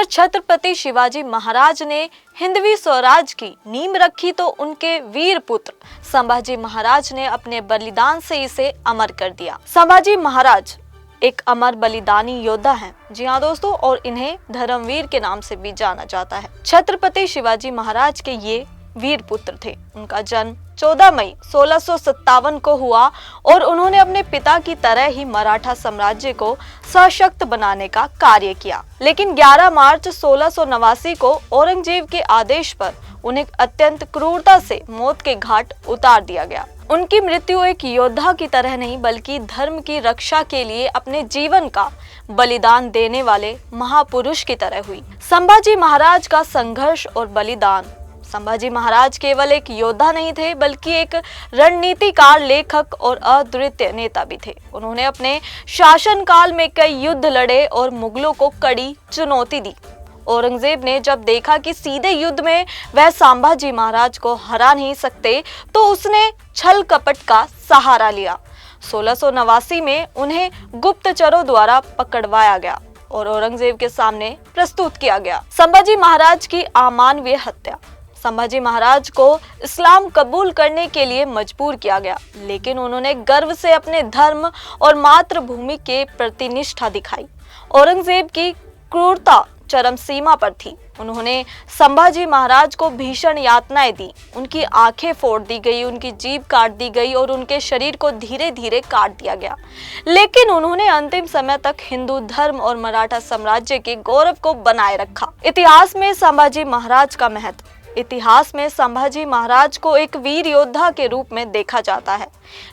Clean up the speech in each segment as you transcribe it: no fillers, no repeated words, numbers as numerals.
अगर छत्रपति शिवाजी महाराज ने हिंदवी स्वराज की नींव रखी तो उनके वीर पुत्र संभाजी महाराज ने अपने बलिदान से इसे अमर कर दिया। संभाजी महाराज एक अमर बलिदानी योद्धा हैं। जी हाँ दोस्तों, और इन्हें धर्मवीर के नाम से भी जाना जाता है। छत्रपति शिवाजी महाराज के ये वीर पुत्र थे। उनका जन्म 14 मई 1657 को हुआ और उन्होंने अपने पिता की तरह ही मराठा साम्राज्य को सशक्त बनाने का कार्य किया। लेकिन 11 मार्च 1689 को औरंगजेब के आदेश पर उन्हें अत्यंत क्रूरता से मौत के घाट उतार दिया गया। उनकी मृत्यु एक योद्धा की तरह नहीं बल्कि धर्म की रक्षा के लिए अपने जीवन का बलिदान देने वाले महापुरुष की तरह हुई। संभाजी महाराज का संघर्ष और बलिदान। संभाजी महाराज केवल एक योद्धा नहीं थे बल्कि एक रणनीतिकार, लेखक और अद्वितीय नेता भी थे। उन्होंने अपने शासनकाल में कई युद्ध लड़े और मुगलों को कड़ी चुनौती दी। औरंगजेब ने जब देखा कि सीधे युद्ध में वह संभाजी महाराज को हरा नहीं सकते तो उसने छल कपट का सहारा लिया। 1689 में उन्हें गुप्तचरों द्वारा पकड़वाया गया और औरंगजेब के सामने प्रस्तुत किया गया। संभाजी महाराज की अमानवीय हत्या। संभाजी महाराज को इस्लाम कबूल करने के लिए मजबूर किया गया, लेकिन उन्होंने गर्व से अपने धर्म और मातृभूमि के प्रति निष्ठा दिखाई। औरंगजेब की क्रूरता चरम सीमा पर थी। उन्होंने संभाजी महाराज को भीषण यातनाएं दी। उनकी आंखें फोड़ दी गई, उनकी जीभ काट दी गई और उनके शरीर को धीरे धीरे काट दिया गया। लेकिन उन्होंने अंतिम समय तक हिंदू धर्म और मराठा साम्राज्य के गौरव को बनाए रखा। इतिहास में संभाजी महाराज का महत्व। इतिहास में संभाजी महाराज को एक वीर योद्धा के रूप में देखा जाता है,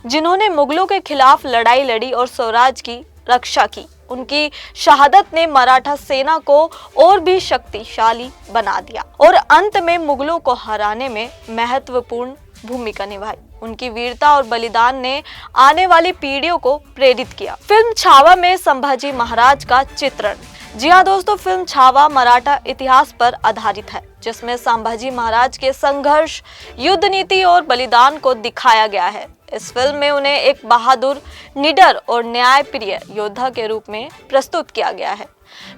जिन्होंने मुगलों के खिलाफ लड़ाई लड़ी और स्वराज की रक्षा की। उनकी शहादत ने मराठा सेना को और भी शक्तिशाली बना दिया और अंत में मुगलों को हराने में महत्वपूर्ण भूमिका निभाई। उनकी वीरता और बलिदान ने आने वाली पीढ़ियों को प्रेरित किया। फिल्म छावा में संभाजी महाराज का चित्रण। जी हाँ दोस्तों, फिल्म छावा मराठा इतिहास पर आधारित है, जिसमें संभाजी महाराज के संघर्ष, युद्ध नीति और बलिदान को दिखाया गया है। इस फिल्म में उन्हें एक बहादुर, निडर और न्यायप्रिय योद्धा के रूप में प्रस्तुत किया गया है।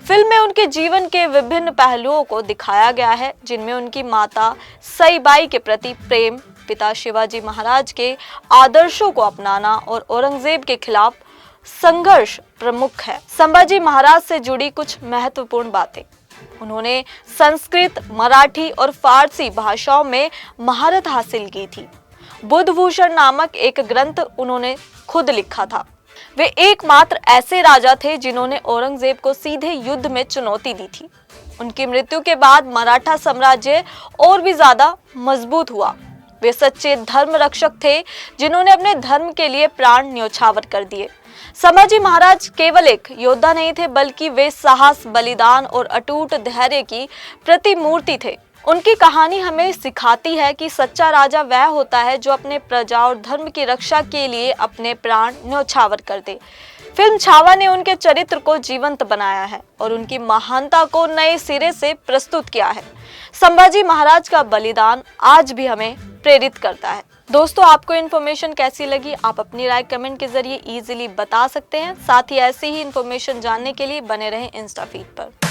फिल्म में उनके जीवन के विभिन्न पहलुओं को दिखाया गया है, जिनमें उनकी माता सईबाई के प्रति प्रेम, पिता शिवाजी महाराज के आदर्शों को अपनाना और औरंगजेब के खिलाफ संघर्ष प्रमुख है। संभाजी महाराज से जुड़ी कुछ महत्वपूर्ण बातें। उन्होंने संस्कृत, मराठी और फारसी भाषाओं में महारत हासिल की थी। बुद्धभूषण नामक एक ग्रंथ उन्होंने खुद लिखा था। वे एकमात्र ऐसे राजा थे जिन्होंने औरंगजेब को सीधे युद्ध में चुनौती दी थी। उनकी मृत्यु के बाद मराठा साम्राज्य और भी ज्यादा मजबूत हुआ। वे सच्चे धर्म रक्षक थे जिन्होंने अपने धर्म के लिए प्राण न्योछावर कर दिए। संभाजी महाराज केवल एक योद्धा नहीं थे बल्कि वे साहस, बलिदान और अटूट धैर्य की प्रतिमूर्ति थे। उनकी कहानी हमें सिखाती है कि सच्चा राजा वह होता है जो अपने प्रजा और धर्म की रक्षा के लिए अपने प्राण न्योछावर कर दे। फिल्म छावा ने उनके चरित्र को जीवंत बनाया है और उनकी महानता को नए सिरे से प्रस्तुत किया है। संभाजी महाराज का बलिदान आज भी हमें प्रेरित करता है। दोस्तों, आपको इन्फॉर्मेशन कैसी लगी? आप अपनी राय कमेंट के जरिए इजीली बता सकते हैं। साथ ही ऐसी ही इन्फॉर्मेशन जानने के लिए बने रहें इंस्टा फीड पर।